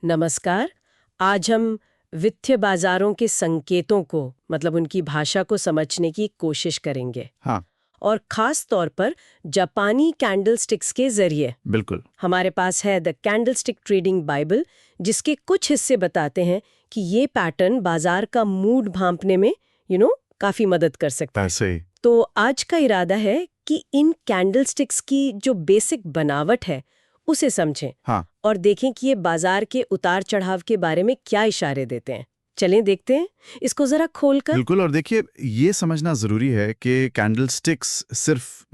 नमस्कार। आज हम वित्तीय बाजारों के संकेतों को मतलब उनकी भाषा को समझने की कोशिश करेंगे। हाँ, और खास तौर पर जापानी कैंडलस्टिक्स के जरिए। बिल्कुल। हमारे पास है द कैंडलस्टिक ट्रेडिंग बाइबल, जिसके कुछ हिस्से बताते हैं कि ये पैटर्न बाजार का मूड भांपने में काफी मदद कर सकता है। ऐसे ही। तो आज का इरादा है कि इन कैंडलस्टिक्स की जो बेसिक बनावट है उसे समझें हाँ, और देखें कि ये बाजार के उतार चढ़ाव के बारे में क्या इशारे देते हैं। चलें देखते हैं इसको जरा खोलकर। बिल्कुल। और देखिए, ये समझना जरूरी है कि कैंडलस्टिक्स सिर्फ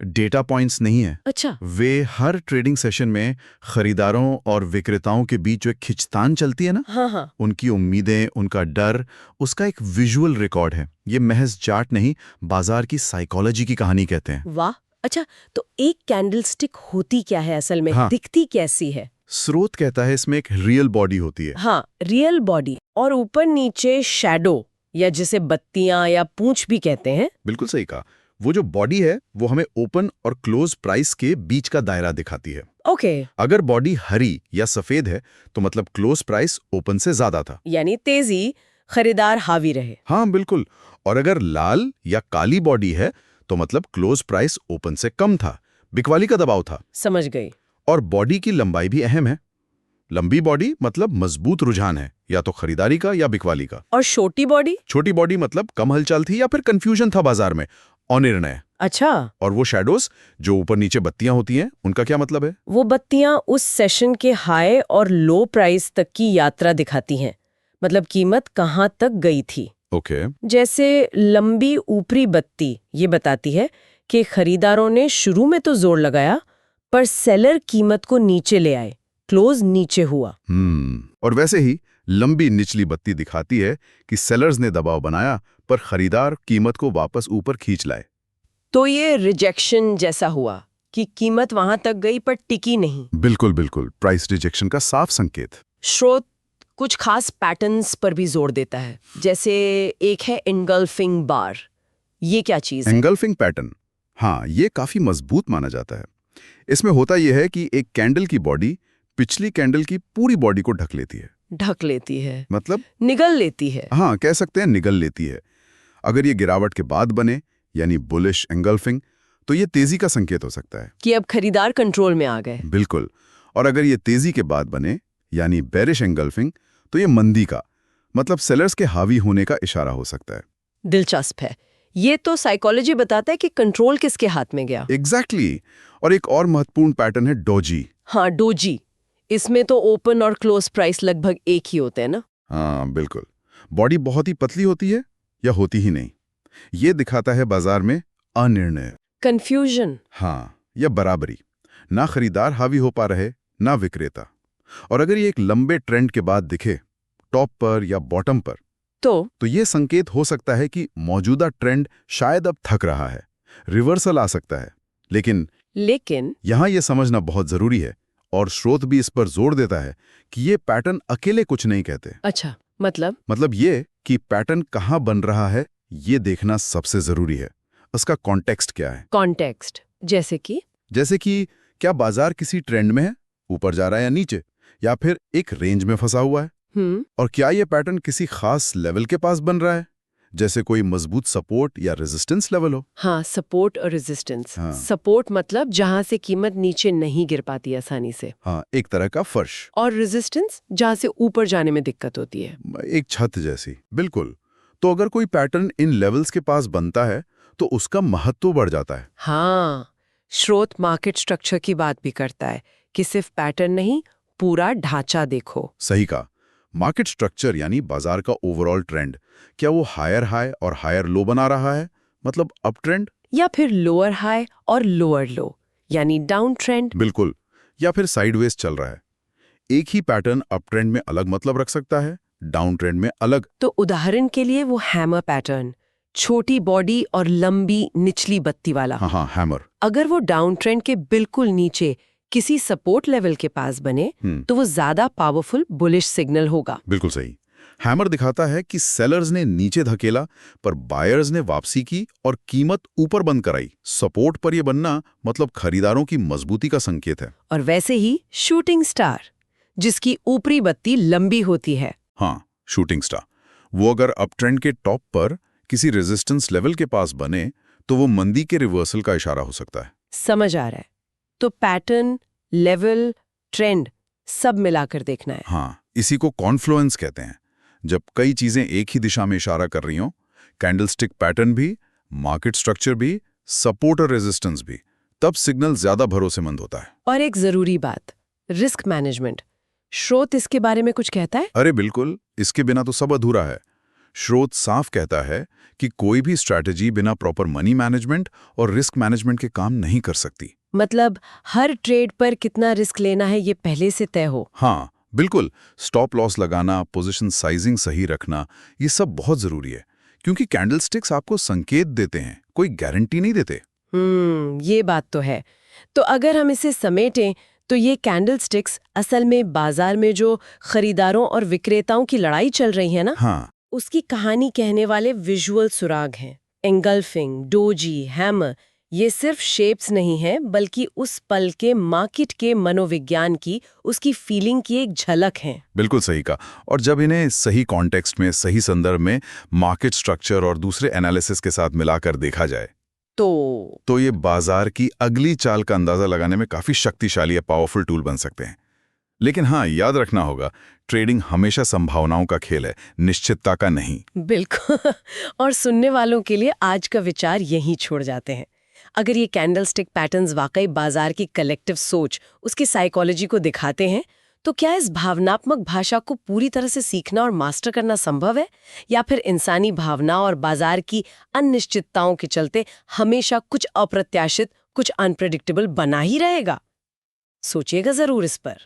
डेटा पॉइंट्स नहीं है। अच्छा। वे हर ट्रेडिंग सेशन में खरीदारों और विक्रेताओं के बीच जो एक खिंचतान चलती है ना, हाँ हाँ। उनकी उम्मीदें, उनका डर, उसका एक विजुअल रिकॉर्ड है। ये महज चार्ट नहीं, बाजार की साइकोलॉजी की कहानी कहते हैं। वाह। अच्छा, तो एक कैंडलस्टिक होती क्या है असल में? हाँ। दिखती कैसी है? स्रोत कहता है इसमें एक रियल बॉडी होती है। हाँ, रियल बॉडी और ऊपर नीचे शैडो या जिसे बत्तियां या पूंछ भी कहते हैं। बिल्कुल सही कहा। वो जो बॉडी है वो हमें ओपन और क्लोज प्राइस के बीच का दायरा दिखाती है। ओके। अगर बॉडी हरी या सफेद है तो मतलब क्लोज प्राइस ओपन से ज्यादा था, यानी तेजी, खरीदार हावी रहे। हाँ बिल्कुल। और अगर लाल या काली बॉडी है तो मतलब क्लोज प्राइस ओपन से कम था, बिकवाली का दबाव था। समझ गई। और बॉडी की लंबाई भी अहम है। लंबी बॉडी मतलब मजबूत रुझान है, या तो खरीदारी का या बिकवाली का। और छोटी बॉडी? छोटी बॉडी मतलब कम हलचल थी या फिर कंफ्यूजन था बाजार में, अनिर्णय। अच्छा। और वो शैडोज जो ऊपर नीचे बत्तियां होती हैं, उनका क्या मतलब है? वो बत्तियां उस सेशन के हाई और लो प्राइस तक की यात्रा दिखाती हैं, मतलब कीमत कहाँ तक गई थी। ओके। जैसे लंबी ऊपरी बत्ती ये बताती है कि खरीदारों ने शुरू में तो जोर लगाया, पर सेलर कीमत को नीचे ले आए, क्लोज नीचे हुआ। और वैसे ही लंबी निचली बत्ती दिखाती है कि सेलर्स ने दबाव बनाया पर खरीदार कीमत को वापस ऊपर खींच लाए। तो ये रिजेक्शन जैसा हुआ कि कीमत वहां तक गई पर टिकी नहीं। बिल्कुल बिल्कुल, प्राइस रिजेक्शन का साफ संकेत। स्रोत कुछ खास पैटर्न्स पर भी जोर देता है, जैसे एक है एंगल्फिंग बार। ये क्या चीज है? एंगल्फिंग पैटर्न, हाँ, ये काफी मजबूत माना जाता है। इसमें होता यह है कि एक कैंडल की बॉडी पिछली कैंडल की पूरी बॉडी को ढक लेती है। ढक लेती है मतलब निगल लेती है। हाँ, कह सकते हैं निगल लेती है। अगर ये गिरावट के बाद बने, यानी बुलिश एंगल्फिंग, तो ये तेजी का संकेत हो सकता है कि अब खरीदार कंट्रोल में आ गए। बिल्कुल। और अगर ये तेजी के बाद बने, यानी बेरिश एंगल्फिंग, तो ये मंदी का मतलब सेलर्स के हावी होने का इशारा हो सकता है। दिलचस्प है। ये तो साइकोलॉजी बताता है कि कंट्रोल किसके हाथ में गया। एग्जैक्टली। और एक और महत्वपूर्ण पैटर्न है डोजी। हाँ, डोजी। इसमें तो ओपन और क्लोज प्राइस लगभग एक ही होते हैं ना? हाँ बिल्कुल। बॉडी बहुत ही पतली होती है या होती ही नहीं। ये दिखाता है बाजार में अनिर्णय, कंफ्यूजन। हाँ, या बराबरी। ना खरीदार हावी हो पा रहे, ना विक्रेता। और अगर ये एक लंबे ट्रेंड के बाद दिखे, टॉप पर या बॉटम पर, तो ये संकेत हो सकता है कि मौजूदा ट्रेंड शायद अब थक रहा है, रिवर्सल आ सकता है। लेकिन यहां ये समझना बहुत जरूरी है, और स्रोत भी इस पर जोर देता है कि ये पैटर्न अकेले कुछ नहीं कहते। अच्छा, मतलब ये कि पैटर्न कहां बन रहा है, ये देखना सबसे जरूरी है। उसका कॉन्टेक्स्ट क्या है? कॉन्टेक्स्ट जैसे कि क्या बाजार किसी ट्रेंड में है, ऊपर जा रहा है या नीचे, या फिर एक रेंज में फंसा हुआ है? और क्या ये पैटर्न किसी खास लेवल के पास बन रहा है, जैसे कोई मजबूत सपोर्ट या रेजिस्टेंस लेवल हो? हाँ, सपोर्ट और रेजिस्टेंस। हाँ। सपोर्ट मतलब जहां से कीमत नीचे नहीं गिर पाती आसानी से। हाँ, एक तरह का फर्श। और रेजिस्टेंस जहां से ऊपर जाने में दिक्कत होती है। एक छत जैसी। बिल्कुल। तो अगर कोई पैटर्न इन लेवल्स के पास बनता है तो उसका महत्व बढ़ जाता है। हाँ, स्रोत मार्केट स्ट्रक्चर की बात भी करता है कि सिर्फ पैटर्न नहीं, पूरा ढांचा देखो। सही कहा। मार्केट स्ट्रक्चर यानी बाजार का ओवरऑल ट्रेंड, क्या वो हायर हाई और हायर लो बना रहा है, मतलब अप ट्रेंड, या फिर लोअर हाई और लोअर लो यानी डाउन ट्रेंड? बिल्कुल, या फिर साइडवेज चल रहा है। एक ही पैटर्न अप ट्रेंड में अलग मतलब रख सकता है, डाउन ट्रेंड में अलग। तो उदाहरण के लिए वो हैमर पैटर्न, छोटी बॉडी और लंबी निचली बत्ती वाला। हाँ, हैमर। अगर वो डाउन ट्रेंड के बिल्कुल नीचे किसी सपोर्ट लेवल के पास बने तो वो ज्यादा पावरफुल बुलिश सिग्नल होगा। बिल्कुल सही। हैमर दिखाता है कि सेलर्स ने नीचे धकेला पर बायर्स ने वापसी की और कीमत ऊपर बंद कराई। सपोर्ट पर यह बनना मतलब खरीदारों की मजबूती का संकेत है। और वैसे ही शूटिंग स्टार, जिसकी ऊपरी बत्ती लंबी होती है। हाँ, शूटिंग स्टार। वो अगर अप ट्रेंड के टॉप पर किसी रेजिस्टेंस लेवल के पास बने तो वो मंदी के रिवर्सल का इशारा हो सकता है। समझ आ रहा है। तो पैटर्न, लेवल, ट्रेंड सब मिलाकर देखना है। हाँ, इसी को कॉन्फ्लुएंस कहते हैं। जब कई चीजें एक ही दिशा में इशारा कर रही हों, कैंडलस्टिक पैटर्न भी, मार्केट स्ट्रक्चर भी, सपोर्ट और रेजिस्टेंस भी, तब सिग्नल ज्यादा भरोसेमंद होता है। और एक जरूरी बात, रिस्क मैनेजमेंट। स्रोत इसके बारे में कुछ कहता है? अरे बिल्कुल, इसके बिना तो सब अधूरा है। स्रोत साफ कहता है कि कोई भी स्ट्रैटेजी बिना प्रॉपर मनी मैनेजमेंट और रिस्क मैनेजमेंट के काम नहीं कर सकती। मतलब हर ट्रेड पर कितना रिस्क लेना है ये पहले से तय हो। हाँ, बिल्कुल। स्टॉप लॉस लगाना, पोजीशन साइजिंग सही रखना, ये सब बहुत जरूरी है, क्योंकि कैंडलस्टिक्स आपको संकेत देते हैं, कोई गारंटी नहीं देते। ये बात तो है। तो अगर हम इसे समेटें तो ये कैंडलस्टिक्स असल में बाजार में जो खरीदारों और विक्रेताओं की लड़ाई चल रही है ना, हाँ, उसकी कहानी कहने वाले विजुअल सुराग हैं। एंगल्फिंग, डोजी, हैमर, ये सिर्फ शेप्स नहीं हैं, बल्कि उस पल के मार्केट के मनोविज्ञान की, उसकी फीलिंग की एक झलक है। बिल्कुल सही कहा। और जब इन्हें सही कॉन्टेक्स्ट में, सही संदर्भ में, मार्केट स्ट्रक्चर और दूसरे एनालिसिस के साथ मिलाकर देखा जाए तो ये बाजार की अगली चाल का अंदाजा लगाने में काफी शक्तिशाली या पावरफुल टूल बन सकते हैं। लेकिन हाँ, याद रखना होगा, ट्रेडिंग हमेशा संभावनाओं का खेल है, निश्चितता का नहीं। बिल्कुल। और सुनने वालों के लिए आज का विचार यहीं छोड़ जाते हैं। अगर ये कैंडलस्टिक पैटर्न्स वाकई बाजार की कलेक्टिव सोच, उसकी साइकोलॉजी को दिखाते हैं, तो क्या इस भावनात्मक भाषा को पूरी तरह से सीखना और मास्टर करना संभव है, या फिर इंसानी भावना और बाजार की अनिश्चितताओं के चलते हमेशा कुछ अप्रत्याशित, कुछ अनप्रेडिक्टेबल बना ही रहेगा? सोचिएगा जरूर इस पर।